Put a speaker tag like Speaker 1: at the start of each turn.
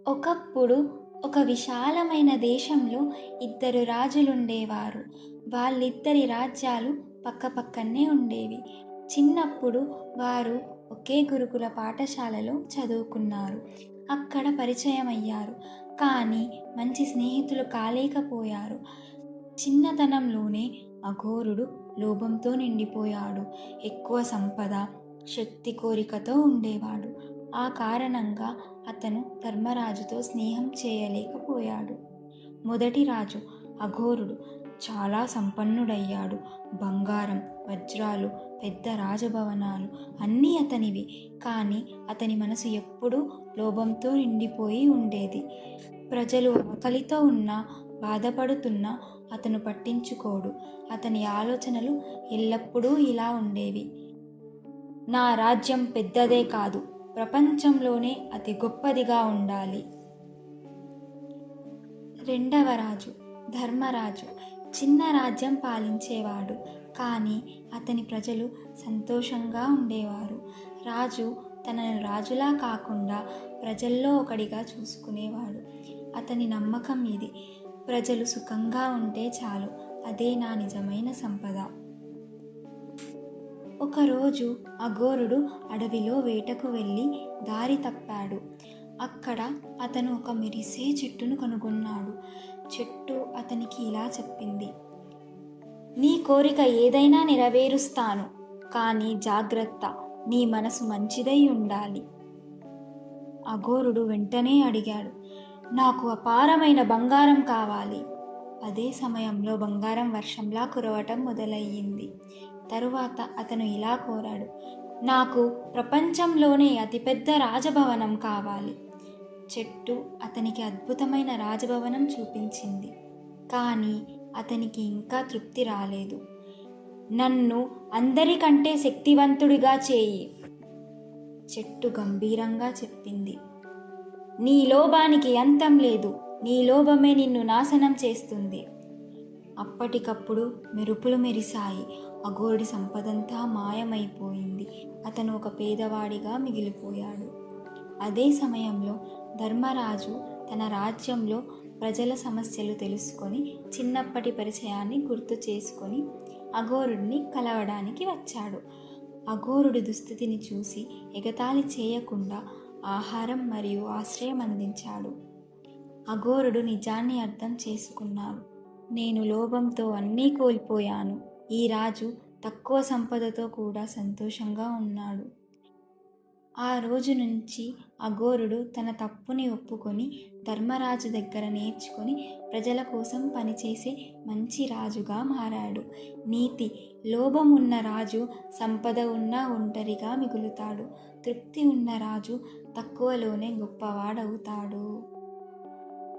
Speaker 1: ఒకప్పుడు ఒక విశాలమైన దేశంలో ఇద్దరు రాజులుండేవారు. వాళ్ళిద్దరి రాజ్యాలు పక్కపక్కనే ఉండేవి. చిన్నప్పుడు వారు ఒకే గురుకుల పాఠశాలలో చదువుకున్నారు. అక్కడ పరిచయమయ్యారు. కానీ మంచి స్నేహితులు కాలేకపోయారు. చిన్నతనంలోనే అఘోరుడు లోభంతో నిండిపోయాడు. ఎక్కువ సంపద, శక్తి కోరికతో ఉండేవాడు. ఆ కారణంగా అతను ధర్మరాజుతో స్నేహం చేయలేకపోయాడు. మొదటి రాజు అఘోరుడు చాలా సంపన్నుడయ్యాడు. బంగారం, వజ్రాలు, పెద్ద రాజభవనాలు అన్నీ అతనివి. కానీ అతని మనసు ఎప్పుడూ లోభంతో నిండిపోయి ఉండేది. ప్రజలు ఆకలితో ఉన్నా, బాధపడుతున్నా అతను పట్టించుకోడు. అతని ఆలోచనలు ఎల్లప్పుడూ ఇలా ఉండేవి: నా రాజ్యం పెద్దదే కాదు, ప్రపంచంలోనే అతి గొప్పదిగా ఉండాలి. రెండవ రాజు ధర్మరాజు చిన్న రాజ్యం పాలించేవాడు. కానీ అతని ప్రజలు సంతోషంగా ఉండేవారు. రాజు తనను రాజులా కాకుండా ప్రజల్లో ఒకడిగా చూసుకునేవాడు. అతని నమ్మకం ఇది: ప్రజలు సుఖంగా ఉంటే చాలు, అదే నా నిజమైన సంపద. ఒకరోజు అఘోరుడు అడవిలో వేటకు వెళ్ళి దారి తప్పాడు. అక్కడ అతను ఒక మెరిసే చెట్టును కనుగొన్నాడు. చెట్టు అతనికి ఇలా చెప్పింది: నీ కోరిక ఏదైనా నెరవేరుస్తాను, కానీ జాగ్రత్త, నీ మనసు మంచిదై ఉండాలి. అఘోరుడు వెంటనే అడిగాడు: నాకు అపారమైన బంగారం కావాలి. అదే సమయంలో బంగారం వర్షంలా కురవటం మొదలయ్యింది. తరువాత అతను ఇలా కోరాడు: నాకు ప్రపంచంలోనే అతిపెద్ద రాజభవనం కావాలి. చెట్టు అతనికి అద్భుతమైన రాజభవనం చూపించింది. కానీ అతనికి ఇంకా తృప్తి రాలేదు. నన్ను అందరికంటే శక్తివంతుడిగా చేయి, చెట్టు గంభీరంగా చెప్పింది. నీ లోభానికి అంతం లేదు, నీ లోభమే నిన్ను నాశనం చేస్తుంది. అప్పటికప్పుడు మెరుపులు మెరిశాయి. అఘోరుడి సంపదంతా మాయమైపోయింది. అతను ఒక పేదవాడిగా మిగిలిపోయాడు. అదే సమయంలో ధర్మరాజు తన రాజ్యంలో ప్రజల సమస్యలు తెలుసుకొని, చిన్నప్పటి పరిచయాన్ని గుర్తు చేసుకొని అఘోరుడిని కలవడానికి వచ్చాడు. అఘోరుడి దుస్థితిని చూసి ఎగతాళి చేయకుండా ఆహారం మరియు ఆశ్రయం అందించాడు. అఘోరుడు నిజాన్ని అర్థం చేసుకున్నాడు. నేను లోభంతో అన్నీ కోల్పోయాను. ఈ రాజు తక్కువ సంపదతో కూడా సంతోషంగా ఉన్నాడు. ఆ రోజు నుంచి అఘోరుడు తన తప్పుని ఒప్పుకొని ధర్మరాజు దగ్గర నేర్చుకొని ప్రజల కోసం పనిచేసే మంచి రాజుగా మారాడు. నీతి: లోభం ఉన్న రాజు సంపద ఉన్నా ఒంటరిగా మిగులుతాడు. తృప్తి ఉన్న రాజు తక్కువలోనే గొప్పవాడవుతాడు.